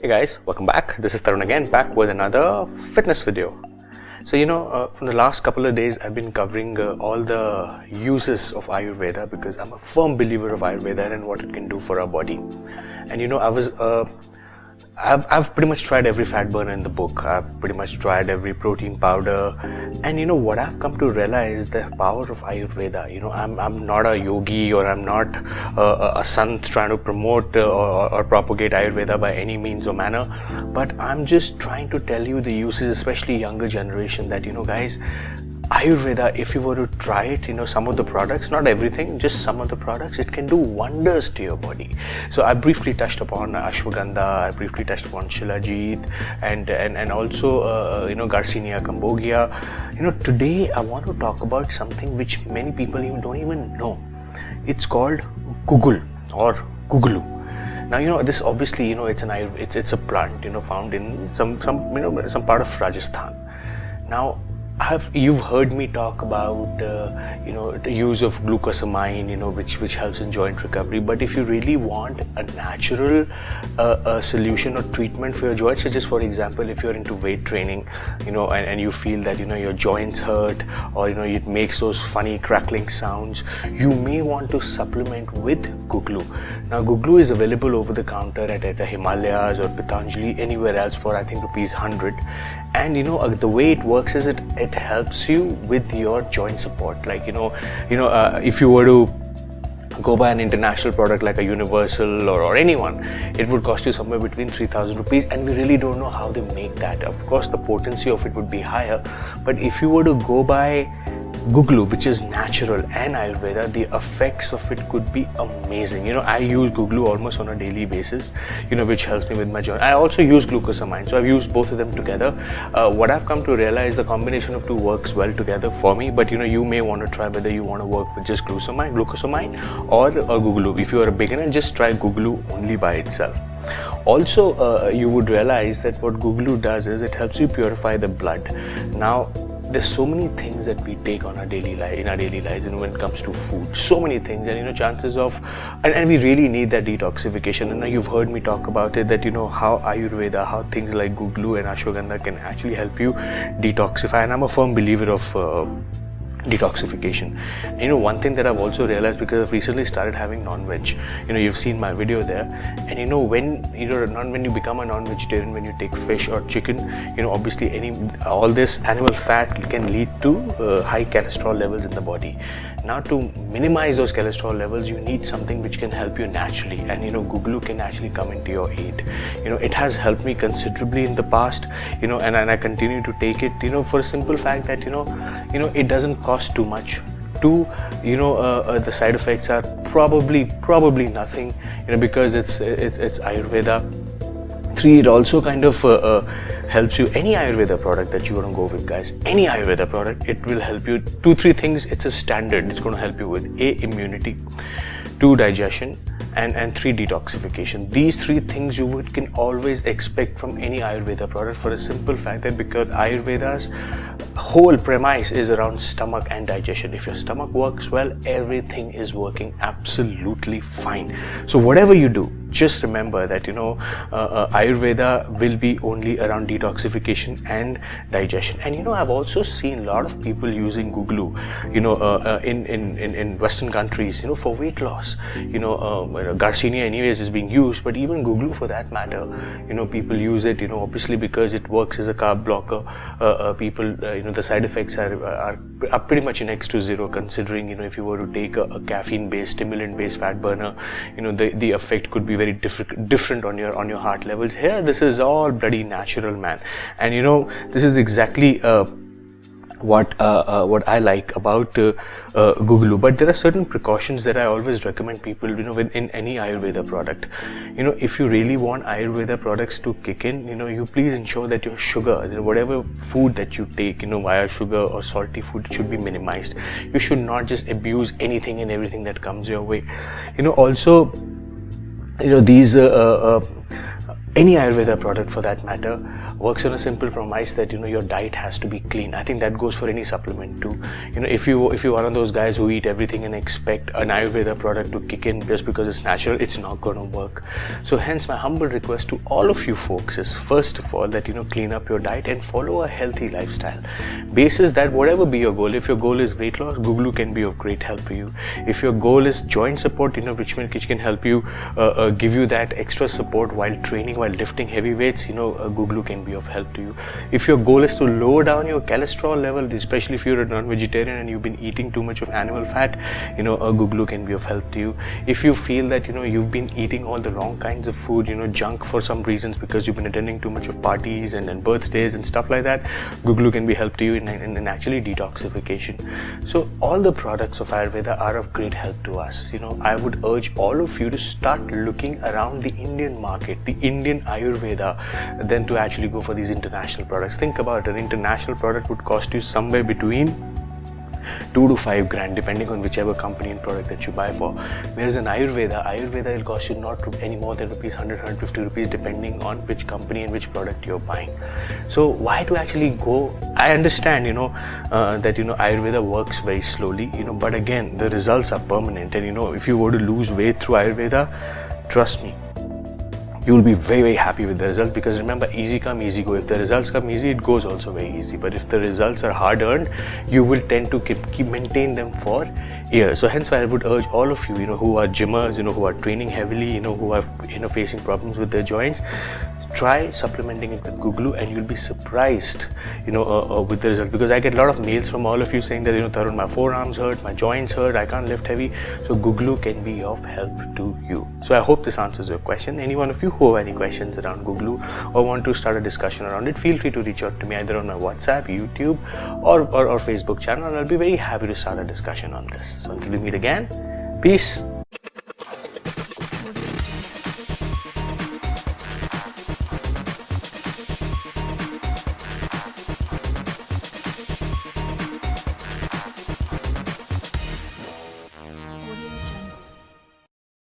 Hey guys, welcome back. This is Tarun again, back with another fitness video. So from the last couple of days I've been covering all the uses of Ayurveda, because I'm a firm believer of Ayurveda and what it can do for our body. And I've pretty much tried every fat burner in the book. I've pretty much tried every protein powder, and what I've come to realize, the power of Ayurveda. I'm not a yogi, or I'm not a sant trying to promote or propagate Ayurveda by any means or manner, but I'm just trying to tell you the uses, especially younger generation, that guys, Ayurveda, if you were to try it, some of the products, not everything, just some of the products, it can do wonders to your body. So I briefly touched upon ashwagandha, I briefly touched upon shilajit, and also Garcinia cambogia. Today I want to talk about something which many people don't even know. It's called Guggulu or Guggulu. Now this obviously it's a plant found in some part of Rajasthan. Now you've heard me talk about the use of glucosamine, which helps in joint recovery. But if you really want a natural solution or treatment for your joints, such as for example, if you're into weight training, and you feel that your joints hurt, or it makes those funny crackling sounds, you may want to supplement with Guggulu. Now Guggulu is available over the counter at the Himalayas or Patanjali, anywhere else for I think ₹100. And the way it works is it helps you with your joint support. Like if you were to go buy an international product like a Universal or anyone, it would cost you somewhere between 3,000 rupees, and we really don't know how they make that. Of course the potency of it would be higher, but if you were to go buy Guggulu, which is natural and Ayurveda, the effects of it could be amazing. I use Guggulu almost on a daily basis, which helps me with my joint. I also use glucosamine, so I've used both of them together. What I've come to realize, the combination of two works well together for me, but you may want to try whether you want to work with just glucosamine or Guggulu. If you are a beginner, just try Guggulu only by itself. Also, you would realize that what Guggulu does is it helps you purify the blood. Now there's so many things that we take on our daily life, in our daily lives, when it comes to food, so many things, and chances of, and we really need that detoxification. And you've heard me talk about it, that how Ayurveda, how things like Guggulu and ashwagandha can actually help you detoxify, and I'm a firm believer of detoxification. One thing that I've also realized, because I've recently started having non-veg, you've seen my video there, and when you become a non-vegetarian, when you take fish or chicken, obviously all this animal fat can lead to high cholesterol levels in the body. Now to minimize those cholesterol levels, you need something which can help you naturally, and Guggulu can actually come into your aid. It has helped me considerably in the past, and I continue to take it, for a simple fact that it doesn't cost too much. Two, the side effects are probably nothing, because it's Ayurveda. Three, it also kind of helps you. Any Ayurveda product that you want to go with, guys, any Ayurveda product, it will help you. 2-3 things, it's a standard, it's going to help you with: A, immunity; 2, digestion; and 3, detoxification. These 3 things you can always expect from any Ayurveda product, for a simple fact that because Ayurveda's whole premise is around stomach and digestion. If your stomach works well, everything is working absolutely fine. So whatever you do, just remember that Ayurveda will be only around detoxification and digestion. And I've also seen a lot of people using Guggulu in Western countries for weight loss. Garcinia anyways is being used, but even Guggulu for that matter, people use it obviously because it works as a carb blocker. People the side effects are pretty much next to zero, considering if you were to take a caffeine based, stimulant based fat burner, the effect could be very different on your heart levels. Here this is all bloody natural, man, and this is exactly what I like about Guggulu. But there are certain precautions that I always recommend people in any Ayurveda product. If you really want Ayurveda products to kick in, you please ensure that your sugar, whatever food that you take via sugar or salty food, should be minimized. You should not just abuse anything and everything that comes your way. Also these any Ayurveda product for that matter works on a simple premise that your diet has to be clean. I think that goes for any supplement too. If you're one of those guys who eat everything and expect an Ayurveda product to kick in just because it's natural, it's not going to work. So hence my humble request to all of you folks is, first of all, that clean up your diet and follow a healthy lifestyle. Basis that whatever be your goal, if your goal is weight loss, Guggulu can be of great help for you. If your goal is joint support, which can help you give you that extra support while training, while lifting heavy weights, Guggulu can be of help to you. If your goal is to lower down your cholesterol level, especially if you're a non-vegetarian and you've been eating too much of animal fat, Guggulu can be of help to you. If you feel that you've been eating all the wrong kinds of food, junk for some reasons because you've been attending too much of parties and birthdays and stuff like that, Guggulu can be help to you in actually detoxification. So all the products of Ayurveda are of great help to us. I would urge all of you to start looking around the Indian market, the Indian Ayurveda, than to actually go for these international products. Think about it, an international product would cost you somewhere between 2 to 5 grand depending on whichever company and product that you buy for. Whereas in Ayurveda will cost you not any more than rupees 100, 150 rupees depending on which company and which product you're buying. So why to actually go? I understand that Ayurveda works very slowly, but again the results are permanent, and if you were to lose weight through Ayurveda, trust me, you will be very, very happy with the results, because remember, easy come, easy go. If the results come easy, it goes also very easy. But if the results are hard earned, you will tend to keep maintain them for years. So hence why I would urge all of you, who are gymmers, who are training heavily, who are facing problems with their joints, try supplementing it with Guggulu and you'll be surprised with the result. Because I get a lot of mails from all of you saying that Tarun, my forearms hurt, my joints hurt, I can't lift heavy. So Guggulu can be of help to you. So I hope this answers your question. Any one of you who have any questions around Guggulu or want to start a discussion around it, feel free to reach out to me either on my WhatsApp, YouTube or Facebook channel, and I'll be very happy to start a discussion on this. So until we meet again, peace.